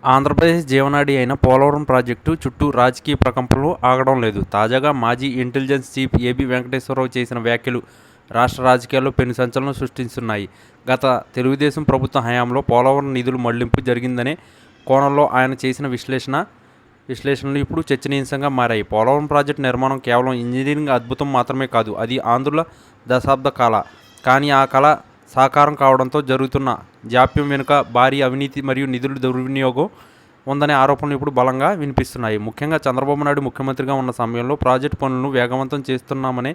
ఆంధ్రప్రదేశ్ జీవనాడి అయిన పోలవరం ప్రాజెక్టు చుట్టూ రాజకీయ ప్రకంపనలు ఆగడం లేదు. తాజాగా మాజీ ఇంటెలిజెన్స్ చీఫ్ ఏబీ వెంకటేశ్వరరావు చేసిన వ్యాఖ్యలు రాష్ట్ర రాజకీయాల్లో పెను సంచలనం సృష్టిస్తున్నాయి. గత తెలుగుదేశం ప్రభుత్వ హయాంలో పోలవరం నిధుల మళ్లింపు జరిగిందనే కోణంలో ఆయన చేసిన విశ్లేషణలు ఇప్పుడు చర్చనీయాంశంగా మారాయి. పోలవరం ప్రాజెక్టు నిర్మాణం కేవలం ఇంజనీరింగ్ అద్భుతం మాత్రమే కాదు, అది ఆంధ్రుల దశాబ్ద కళ. కానీ ఆ కళ సాకారం కావడంతో జరుగుతున్న జాప్యం వెనుక భారీ అవినీతి మరియు నిధుల దుర్వినియోగం ఉందనే ఆరోపణలు ఇప్పుడు బలంగా వినిపిస్తున్నాయి. ముఖ్యంగా చంద్రబాబు నాయుడు ముఖ్యమంత్రిగా ఉన్న సమయంలో ప్రాజెక్టు పనులను వేగవంతం చేస్తున్నామనే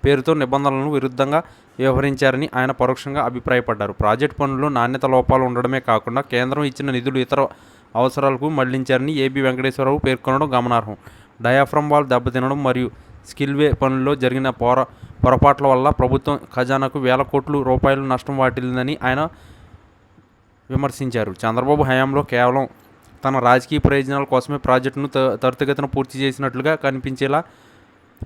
పేరుతో నిబంధనలను విరుద్ధంగా వ్యవహరించారని ఆయన పరోక్షంగా అభిప్రాయపడ్డారు. ప్రాజెక్టు పనుల్లో నాణ్యత లోపాలు ఉండడమే కాకుండా కేంద్రం ఇచ్చిన నిధులు ఇతర అవసరాలకు మళ్లించారని ఏబీ వెంకటేశ్వరరావు పేర్కొనడం గమనార్హం. డయాఫ్రమ్ వాల్ దెబ్బతినడం మరియు స్కిల్వే పనుల్లో జరిగిన పొరపాట్ల వల్ల ప్రభుత్వం ఖజానాకు వేల కోట్ల రూపాయలు నష్టం వాటిల్లిందని ఆయన విమర్శించారు. చంద్రబాబు హయాంలో కేవలం తన రాజకీయ ప్రయోజనాల కోసమే ప్రాజెక్టును త్వరితగతిన పూర్తి చేసినట్లుగా కనిపించేలా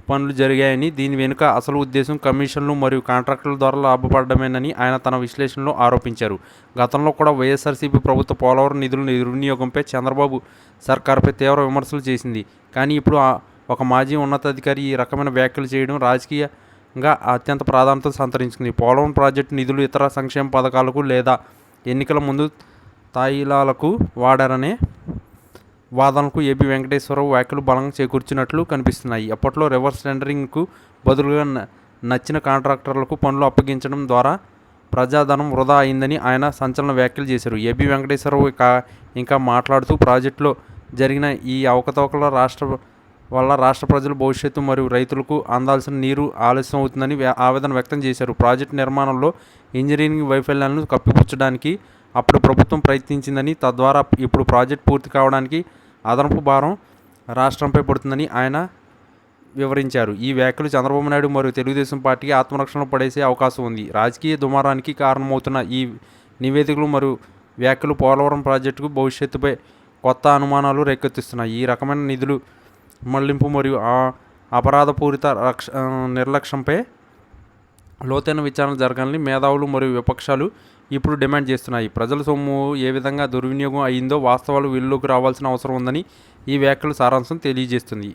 పనులు జరిగాయని, దీని వెనుక అసలు ఉద్దేశం కమిషన్లు మరియు కాంట్రాక్టుల ద్వారా లాభపడమేనని ఆయన తన విశ్లేషణలో ఆరోపించారు. గతంలో కూడా వైఎస్ఆర్సీపీ ప్రభుత్వ పోలవరం నిధుల దుర్వినియోగంపై చంద్రబాబు సర్కారుపై తీవ్ర విమర్శలు చేసింది. కానీ ఇప్పుడు ఒక మాజీ ఉన్నతాధికారి ఈ రకమైన వ్యాఖ్యలు చేయడం రాజకీయంగా అత్యంత ప్రాధాన్యత సంతరించుకుంది. పోలవరం ప్రాజెక్టు నిధులు ఇతర సంక్షేమ పథకాలకు లేదా ఎన్నికల ముందు తాయిలాలకు వాడారనే వాదనలకు ఏబీ వెంకటేశ్వరరావు వ్యాఖ్యలు బలంగా చేకూర్చినట్లు కనిపిస్తున్నాయి. అప్పట్లో రివర్స్ టెండరింగ్కు బదులుగా నచ్చిన కాంట్రాక్టర్లకు పనులు అప్పగించడం ద్వారా ప్రజాధనం వృధా అయిందని ఆయన సంచలన వ్యాఖ్యలు చేశారు. ఏబీ వెంకటేశ్వరరావు ఇంకా మాట్లాడుతూ ప్రాజెక్టులో జరిగిన ఈ అవకతవకల వల్ల రాష్ట్ర ప్రజల భవిష్యత్తు మరియు రైతులకు అందాల్సిన నీరు ఆలస్యం అవుతుందని ఆవేదన వ్యక్తం చేశారు. ప్రాజెక్టు నిర్మాణంలో ఇంజనీరింగ్ వైఫల్యాలను కప్పిపుచ్చడానికి అప్పుడు ప్రభుత్వం ప్రయత్నించిందని, తద్వారా ఇప్పుడు ప్రాజెక్టు పూర్తి కావడానికి అదనపు భారం రాష్ట్రంపై పడుతుందని ఆయన వివరించారు. ఈ వ్యాఖ్యలు చంద్రబాబు నాయుడు మరియు తెలుగుదేశం పార్టీకి ఆత్మరక్షణలో పడేసే అవకాశం ఉంది. రాజకీయ దుమారానికి కారణమవుతున్న ఈ నివేదికలు మరియు వ్యాఖ్యలు పోలవరం ప్రాజెక్టుకు భవిష్యత్తుపై కొత్త అనుమానాలు రేకెత్తిస్తున్నాయి. ఈ రకమైన నిధులు మళ్లింపు మరియు అపరాధపూరిత నిర్లక్ష్యంపై లోతైన విచారణ జరగాలని మేధావులు మరియు విపక్షాలు ఇప్పుడు డిమాండ్ చేస్తున్నాయి. ప్రజల సొమ్ము ఏ విధంగా దుర్వినియోగం అయిందో వాస్తవాలు వెలుగులోకి రావాల్సిన అవసరం ఉందని ఈ వ్యాఖ్యల సారాంశం తెలియజేస్తుంది.